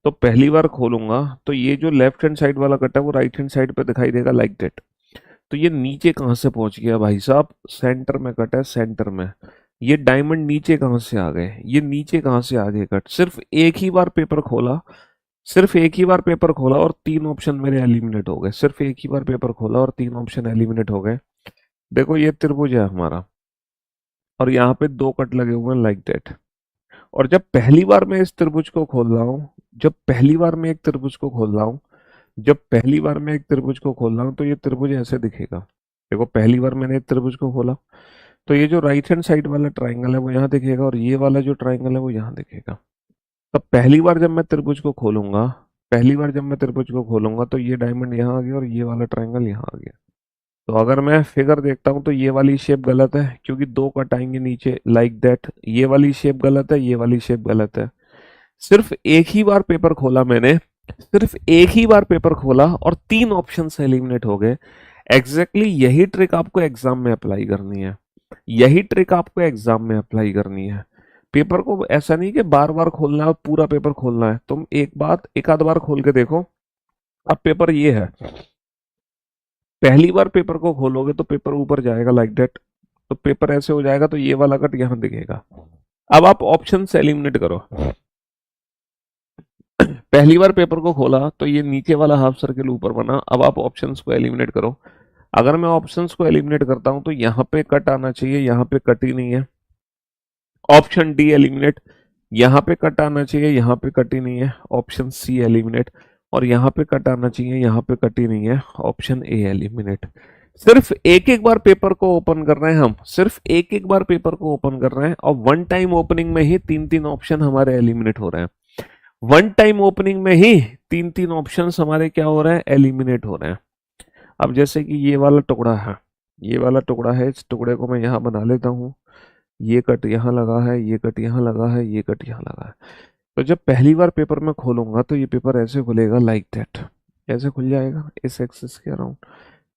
तो पहली बार खोलूंगा तो ये जो लेफ्ट हैंड साइड वाला कट है वो राइट हैंड साइड पे दिखाई देगा लाइक दैट। तो ये नीचे कहाँ से पहुंच गया भाई साहब? सेंटर में कट है, सेंटर में। ये डायमंड नीचे कहाँ से आ गए? ये नीचे कहाँ से आ गए कट? सिर्फ एक ही बार पेपर खोला, सिर्फ एक ही बार पेपर खोला और 3 ऑप्शन मेरे एलिमिनेट हो गए। सिर्फ एक ही बार पेपर खोला और 3 ऑप्शन एलिमिनेट हो गए। देखो ये त्रिभुज है हमारा, और यहाँ पे दो कट लगे हुए हैं लाइक दैट। और जब पहली बार मैं इस त्रिभुज को खोल रहा हूँ, जब पहली बार मैं एक त्रिभुज को खोल रहा हूँ, जब पहली बार मैं एक त्रिभुज को खोल रहा हूँ तो ये त्रिभुज ऐसे दिखेगा। देखो पहली बार मैंने एक त्रिभुज को खोला, तो ये जो राइट हैंड साइड वाला ट्राइंगल है वो यहाँ दिखेगा और ये वाला जो ट्राइंगल है वो यहाँ दिखेगा। तब पहली बार जब मैं त्रिभुज को खोलूंगा, पहली बार जब मैं त्रिभुज को खोलूंगा तो ये डायमंड यहाँ आ गया और ये वाला ट्राइंगल यहाँ आ गया। तो अगर मैं फिगर देखता हूँ तो ये वाली शेप गलत है, क्योंकि दो कट आएंगे नीचे लाइक दैट। ये वाली शेप गलत है, ये वाली शेप गलत है। सिर्फ एक ही बार पेपर खोला मैंने, सिर्फ एक ही बार पेपर खोला और 3 ऑप्शन से एलिमिनेट हो गए। एग्जैक्टली यही ट्रिक आपको एग्जाम में अप्लाई करनी है, यही ट्रिक आपको एग्जाम में अप्लाई करनी है। पेपर को ऐसा नहीं कि बार बार खोलना है, पूरा पेपर खोलना है। तुम एक बात एक आध बार खोल के देखो। अब पेपर ये है, पहली बार पेपर को खोलोगे तो पेपर ऊपर जाएगा लाइक दैट, तो पेपर ऐसे हो जाएगा, तो ये वाला कट यहां दिखेगा। अब आप ऑप्शन से एलिमिनेट करो। पहली बार पेपर को खोला तो ये नीचे वाला हाफ सर्किल ऊपर बना। अब आप ऑप्शंस को एलिमिनेट करो। अगर मैं ऑप्शंस को एलिमिनेट करता हूं तो यहाँ पे कट आना चाहिए, यहाँ पे कट ही नहीं है, ऑप्शन डी एलिमिनेट। यहाँ पे कट आना चाहिए, यहाँ पे कट ही नहीं है, ऑप्शन सी एलिमिनेट। और यहाँ पे कट आना चाहिए, यहाँ पे कट ही नहीं है, ऑप्शन ए एलिमिनेट। सिर्फ एक एक बार पेपर को ओपन कर रहे हैं हम, सिर्फ एक एक बार पेपर को ओपन कर रहे हैं और वन टाइम ओपनिंग में ही 3 3 ऑप्शन हमारे एलिमिनेट हो रहे हैं। वन टाइम ओपनिंग में ही 3 3 ऑप्शन हमारे क्या हो रहे हैं? एलिमिनेट हो रहे हैं। अब जैसे कि ये वाला टुकड़ा है, ये वाला टुकड़ा है, इस टुकड़े को मैं यहाँ बना लेता हूँ। ये कट यहाँ लगा है, ये कट यहाँ लगा है, ये कट यहाँ लगा है। तो जब पहली बार पेपर में खोलूंगा तो ये पेपर ऐसे खुलेगा लाइक दैट, ऐसे खुल जाएगा इस एक्सिस के अराउंड।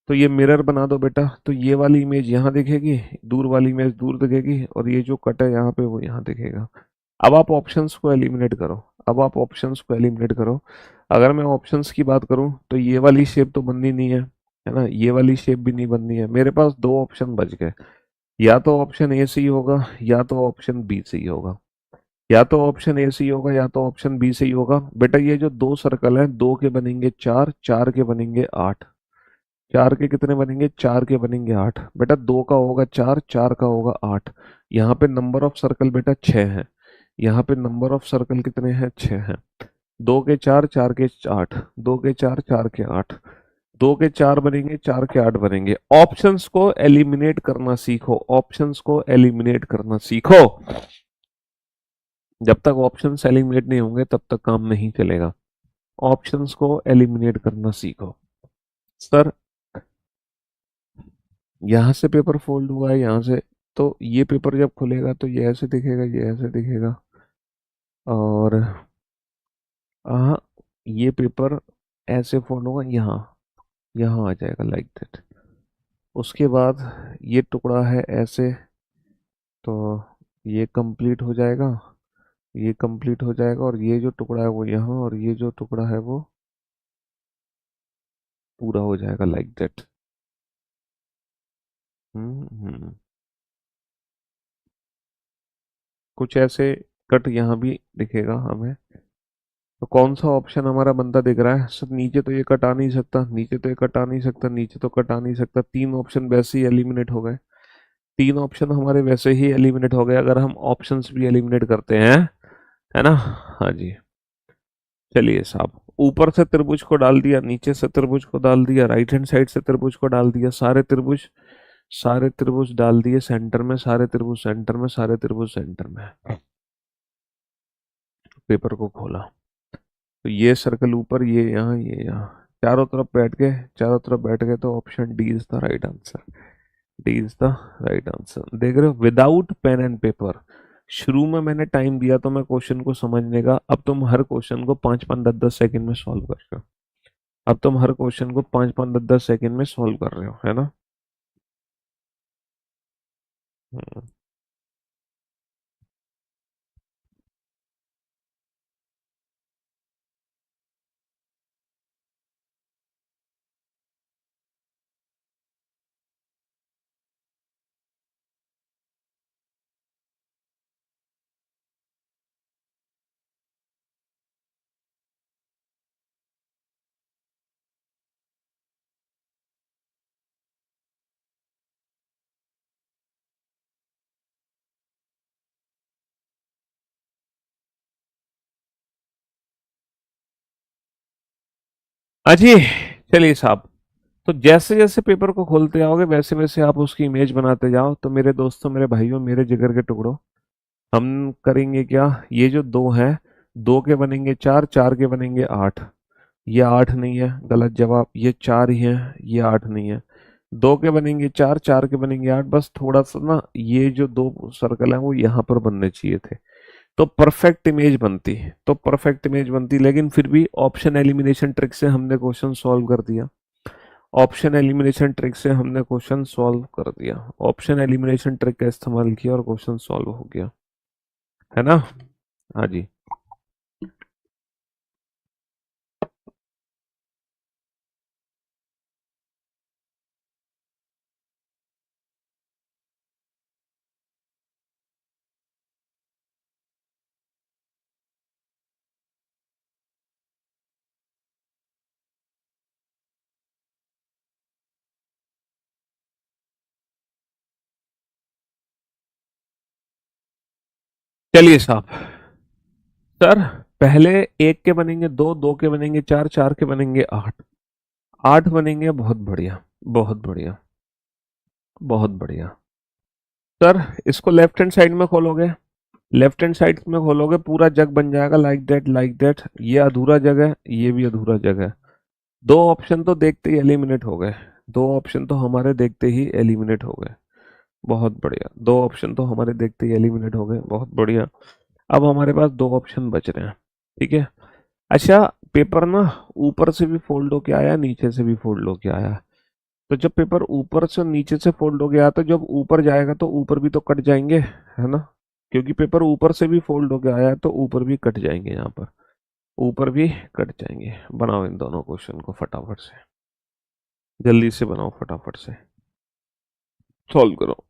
तो ये मिरर बना दो बेटा, तो ये वाली इमेज यहाँ दिखेगी, दूर वाली इमेज दूर दिखेगी, और ये जो कट है यहाँ पे वो यहाँ दिखेगा। अब आप ऑप्शंस को एलिमिनेट करो, अब आप ऑप्शंस को एलिमिनेट करो। अगर मैं ऑप्शंस की बात करूं तो ये वाली शेप तो बननी नहीं है ना, ये वाली शेप भी नहीं बननी है। मेरे पास दो ऑप्शन बच गए, या तो ऑप्शन ए सी होगा या तो ऑप्शन बी सी होगा, या तो ऑप्शन ए सी होगा या तो ऑप्शन बी सी होगा। बेटा ये जो दो सर्कल हैं, दो के बनेंगे चार, चार के बनेंगे आठ। चार के कितने बनेंगे? चार के बनेंगे आठ। बेटा दो का होगा चार, चार का होगा आठ। यहाँ पे नंबर ऑफ सर्कल बेटा 6 है, यहाँ पे नंबर ऑफ सर्कल कितने हैं? 6 हैं। दो के चार, चार के आठ, दो के चार, चार के आठ, दो के चार बनेंगे, चार के आठ बनेंगे। ऑप्शंस को एलिमिनेट करना सीखो, ऑप्शंस को एलिमिनेट करना सीखो। जब तक ऑप्शंस एलिमिनेट नहीं होंगे तब तक काम नहीं चलेगा। ऑप्शंस को एलिमिनेट करना सीखो। सर यहाँ से पेपर फोल्ड हुआ है, यहाँ से, तो ये पेपर जब खुलेगा तो ये ऐसे दिखेगा, ये ऐसे दिखेगा, और हाँ, ये पेपर ऐसे फोल्ड होगा, यहाँ यहाँ आ जाएगा लाइक दैट। उसके बाद ये टुकड़ा है ऐसे, तो ये कंप्लीट हो जाएगा, ये कंप्लीट हो जाएगा, और ये जो टुकड़ा है वो यहाँ, और ये जो टुकड़ा है वो पूरा हो जाएगा लाइक दैट। हम्म। कुछ ऐसे कट यहाँ भी दिखेगा हमें। तो कौन सा ऑप्शन हमारा बनता दिख रहा है सर? नीचे तो ये कटा नहीं सकता, नीचे तो ये कटा नहीं सकता, नीचे तो कटा नहीं सकता। तीन ऑप्शन वैसे ही एलिमिनेट हो गए। तीन ऑप्शन हमारे वैसे ही एलिमिनेट हो गए अगर हम ऑप्शंस भी एलिमिनेट करते हैं, है ना? हाँ जी। चलिए साहब, ऊपर से त्रिभुज को डाल दिया, नीचे से त्रिभुज को डाल दिया, राइट हैंड साइड से त्रिभुज को डाल दिया, सारे त्रिभुज डाल दिए सेंटर में, सारे त्रिभुज सेंटर में, सारे त्रिभुज सेंटर में। पेपर को खोला तो ये सर्कल ऊपर, ये यहाँ, ये यहाँ, चारों तरफ बैठ गए तो option D is the right answer. D is the right answer. देख रहे हो, विदाउट पेन एंड पेपर। शुरू में मैंने टाइम दिया तो मैं क्वेश्चन को समझने का, अब तुम हर क्वेश्चन को 5-5 10-10 सेकंड में सॉल्व कर रहे हो। अब तुम हर क्वेश्चन को 5-5 10-10 सेकंड में सॉल्व कर रहे हो, है ना? हम्म। अजी, चलिए साहब, तो जैसे जैसे पेपर को खोलते जाओगे वैसे वैसे आप उसकी इमेज बनाते जाओ। तो मेरे दोस्तों, मेरे भाइयों, मेरे जिगर के टुकड़ों, हम करेंगे क्या? ये जो दो हैं, दो के बनेंगे चार, चार के बनेंगे आठ। ये आठ नहीं है, गलत जवाब। ये चार ही है, ये आठ नहीं है। दो के बनेंगे चार, चार के बनेंगे आठ। बस थोड़ा सा ना, ये जो दो सर्कल है वो यहाँ पर बनने चाहिए थे, तो परफेक्ट इमेज बनती। लेकिन फिर भी ऑप्शन एलिमिनेशन ट्रिक से हमने क्वेश्चन सॉल्व कर दिया। ऑप्शन एलिमिनेशन ट्रिक का इस्तेमाल किया और क्वेश्चन सॉल्व हो गया, है ना? हाँ जी। चलिए साहब, सर, पहले एक के बनेंगे दो, दो के बनेंगे चार, चार के बनेंगे आठ, आठ बनेंगे। बहुत बढ़िया, बहुत बढ़िया, बहुत बढ़िया। सर, इसको लेफ्ट हैंड साइड में खोलोगे, लेफ्ट हैंड साइड में खोलोगे, पूरा जग बन जाएगा, लाइक दैट, लाइक दैट। ये अधूरा जग है, ये भी अधूरा जग है। दो ऑप्शन तो देखते ही एलिमिनेट हो गए। दो ऑप्शन तो हमारे देखते ही एलिमिनेट हो गए। बहुत बढ़िया, दो ऑप्शन तो हमारे देखते ही एलिमिनेट हो गए, बहुत बढ़िया। अब हमारे पास दो ऑप्शन बच रहे हैं, ठीक है। अच्छा, पेपर ना ऊपर से भी फोल्ड होके आया, नीचे से भी फोल्ड होके आया। तो जब पेपर ऊपर से नीचे से फोल्ड हो गया तो जब ऊपर जाएगा तो ऊपर भी तो कट जाएंगे, है ना? क्योंकि पेपर ऊपर से भी फोल्ड होके आया है तो ऊपर भी कट जाएंगे, यहाँ पर ऊपर भी कट जाएंगे। बनाओ इन दोनों क्वेश्चन को फटाफट से, जल्दी से बनाओ, फटाफट से सॉल्व करो।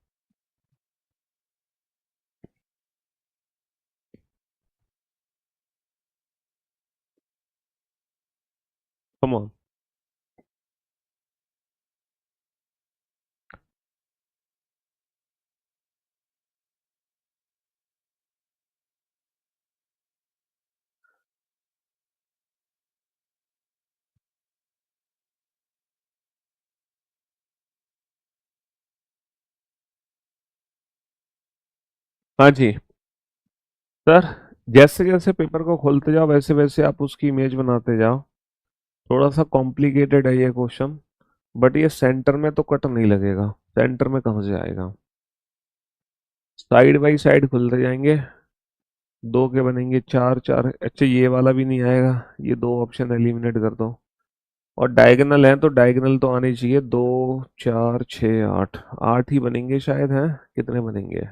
Come on. हाँ जी। सर, जैसे जैसे पेपर को खोलते जाओ वैसे वैसे आप उसकी इमेज बनाते जाओ। थोड़ा सा कॉम्प्लिकेटेड है ये क्वेश्चन, बट ये सेंटर में तो कट नहीं लगेगा। सेंटर में कहाँ से आएगा? साइड बाई साइड खुलते जाएंगे, दो के बनेंगे चार, चार। अच्छा, ये वाला भी नहीं आएगा, ये दो ऑप्शन एलिमिनेट कर दो। और डायगोनल है तो डायगोनल तो आने चाहिए। दो, चार, छः, आठ, आठ ही बनेंगे शायद, हैं? कितने बनेंगे?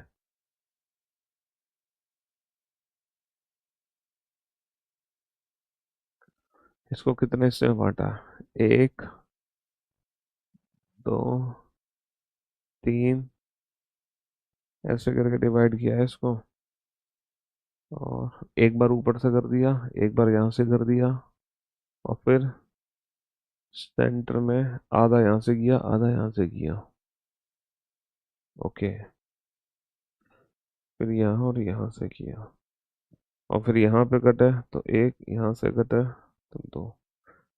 इसको कितने से बांटा? एक, दो, तीन, ऐसे करके डिवाइड किया है इसको। और एक बार ऊपर से कर दिया, एक बार यहाँ से कर दिया, और फिर सेंटर में आधा यहाँ से किया, आधा यहाँ से किया। ओके, फिर यहाँ और यहाँ से किया, और फिर यहाँ पे कटे तो एक, यहाँ से कटे तो दो।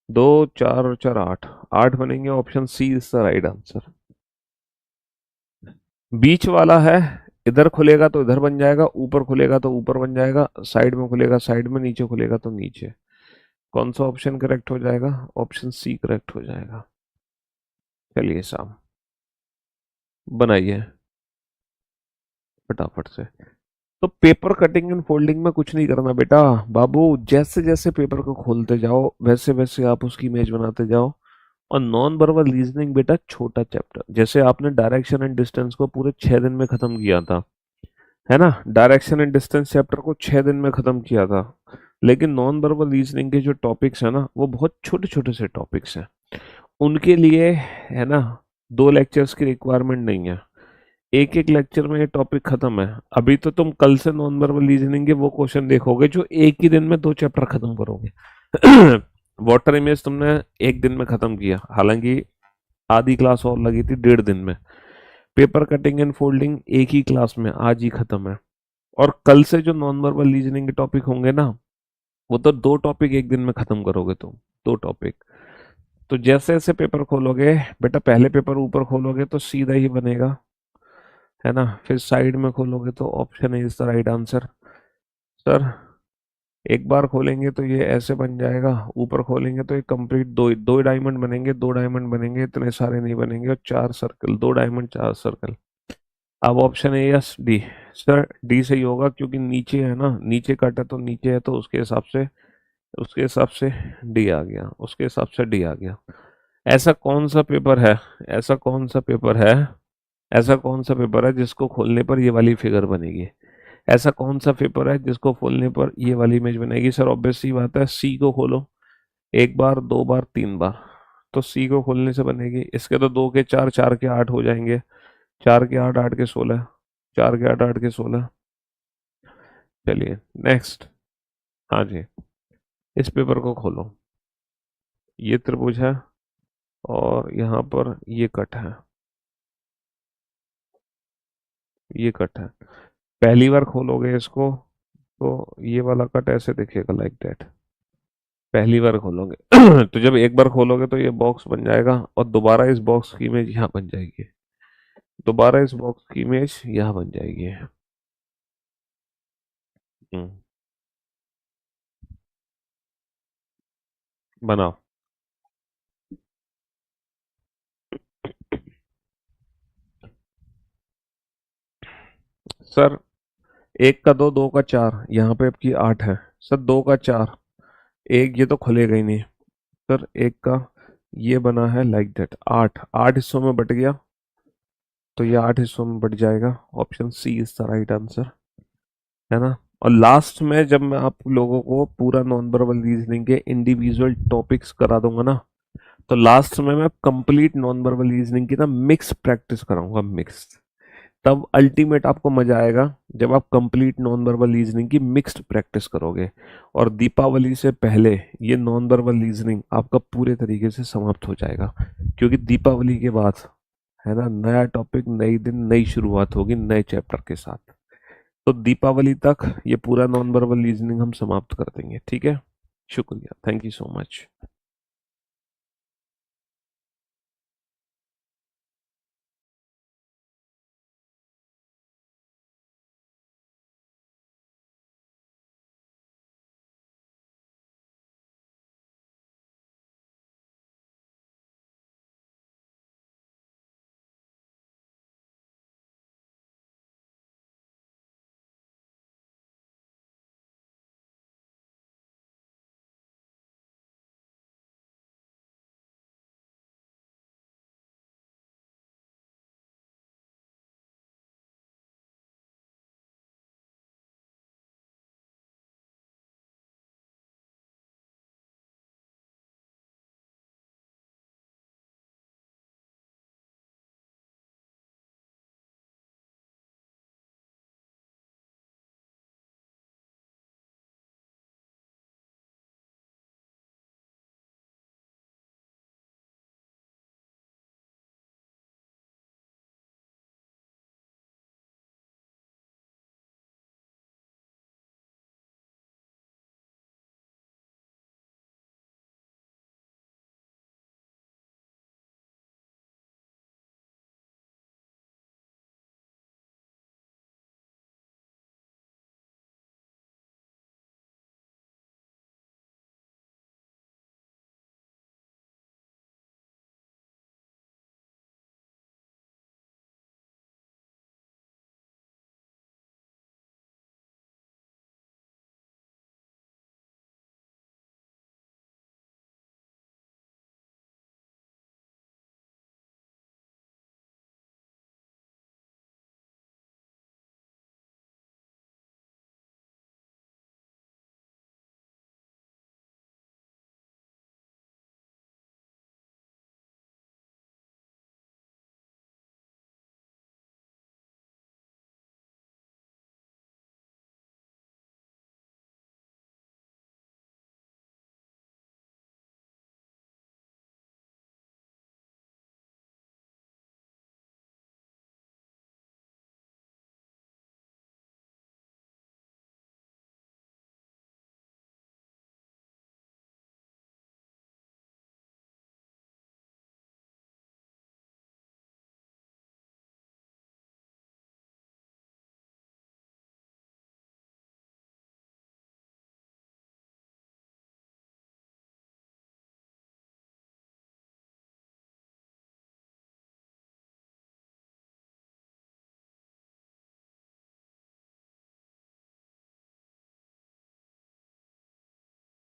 दो, चार और चार, आठ। आठ बनेंगे। Option C is the right answer. बीच वाला है, इधर खुलेगा तो इधर बन जाएगा, ऊपर खुलेगा तो ऊपर बन जाएगा, साइड में खुलेगा साइड में, नीचे खुलेगा तो नीचे। कौन सा ऑप्शन करेक्ट हो जाएगा? ऑप्शन सी करेक्ट हो जाएगा। चलिए साहब, बनाइए फटाफट से। तो पेपर कटिंग एंड फोल्डिंग में कुछ नहीं करना बेटा बाबू, जैसे जैसे पेपर को खोलते जाओ वैसे वैसे आप उसकी इमेज बनाते जाओ। और नॉन वर्बल रीजनिंग बेटा छोटा चैप्टर, जैसे आपने डायरेक्शन एंड डिस्टेंस को पूरे 6 दिन में खत्म किया था, है ना? डायरेक्शन एंड डिस्टेंस चैप्टर को 6 दिन में खत्म किया था। लेकिन नॉन वर्बल रीजनिंग के जो टॉपिक्स है ना, वो बहुत छोटे छोटे से टॉपिक्स हैं। उनके लिए, है ना, 2 लेक्चर्स की रिक्वायरमेंट नहीं है। एक एक लेक्चर में ये टॉपिक खत्म है। अभी तो तुम कल से नॉन वर्बल रीजनिंग के वो क्वेश्चन देखोगे जो एक ही दिन में 2 चैप्टर खत्म करोगे। वाटर इमेज तुमने एक दिन में खत्म किया, हालांकि आधी क्लास और लगी थी 1.5 दिन में। पेपर कटिंग एंड फोल्डिंग एक ही क्लास में आज ही खत्म है। और कल से जो नॉन वर्बल रीजनिंग के टॉपिक होंगे ना, वो तो 2 टॉपिक एक दिन में खत्म करोगे तुम। 2 टॉपिक। तो जैसे जैसे पेपर खोलोगे बेटा, पहले पेपर ऊपर खोलोगे तो सीधा ही बनेगा, है ना? फिर साइड में खोलोगे तो option is the right answer. Sir, एक बार खोलेंगे तो ये ऐसे बन जाएगा, ऊपर खोलेंगे तो ये कंप्लीट दो दो डायमंड बनेंगे, 2 डायमंड बनेंगे, इतने सारे नहीं बनेंगे, और 4 सर्कल, 2 डायमंड 4 सर्कल। अब ऑप्शन ए या डी? सर डी सही होगा, क्योंकि नीचे है ना, नीचे कट है तो नीचे है, तो उसके हिसाब से डी आ गया, उसके हिसाब से डी आ गया। ऐसा कौन सा पेपर है, ऐसा कौन सा पेपर है, ऐसा कौन सा पेपर है जिसको खोलने पर ये वाली फिगर बनेगी? ऐसा कौन सा पेपर है जिसको खोलने पर ये वाली इमेज बनेगी? सर ऑब्वियस सी बात है, सी को खोलो, एक बार, 2 बार, 3 बार, तो सी को खोलने से बनेगी। इसके तो 2 के 4, 4 के 8 हो जाएंगे, 4 के 8, 8 के 16, 4 के 8, 8 के 16। चलिए नेक्स्ट। हाँ जी, इस पेपर को खोलो। ये त्रिभुज है और यहाँ पर ये कट है, ये कट है। पहली बार खोलोगे इसको तो ये वाला कट ऐसे दिखेगा, लाइक दैट। पहली बार खोलोगे तो जब एक बार खोलोगे तो ये बॉक्स बन जाएगा, और दोबारा इस बॉक्स की इमेज यहाँ बन जाएगी, दोबारा इस बॉक्स की इमेज यहाँ बन जाएगी। हम्म, बनाओ। सर, एक का दो, 2 का 4, यहाँ पे आपकी 8 है। सर 2 का 4, एक ये तो खुलेगा ही नहीं। सर एक का ये बना है लाइक दैट, 8, 8 हिस्सों में बट गया, तो ये 8 हिस्सों में बट जाएगा। Option C is the right answer, है ना? और लास्ट में जब मैं आप लोगों को पूरा नॉन वर्बल रीजनिंग के इंडिविजुअल टॉपिक्स करा दूंगा ना, तो लास्ट में मैं कंप्लीट नॉन वर्बल रीजनिंग की ना मिक्स प्रैक्टिस कराऊंगा, मिक्स। तब अल्टीमेट आपको मजा आएगा जब आप कंप्लीट नॉन वर्बल रीजनिंग की मिक्स्ड प्रैक्टिस करोगे। और दीपावली से पहले ये नॉन वर्बल रीजनिंग आपका पूरे तरीके से समाप्त हो जाएगा, क्योंकि दीपावली के बाद, है ना, नया टॉपिक, नई दिन, नई शुरुआत होगी नए चैप्टर के साथ। तो दीपावली तक ये पूरा नॉन वर्बल रीजनिंग हम समाप्त कर देंगे, ठीक है? शुक्रिया, थैंक यू सो मच।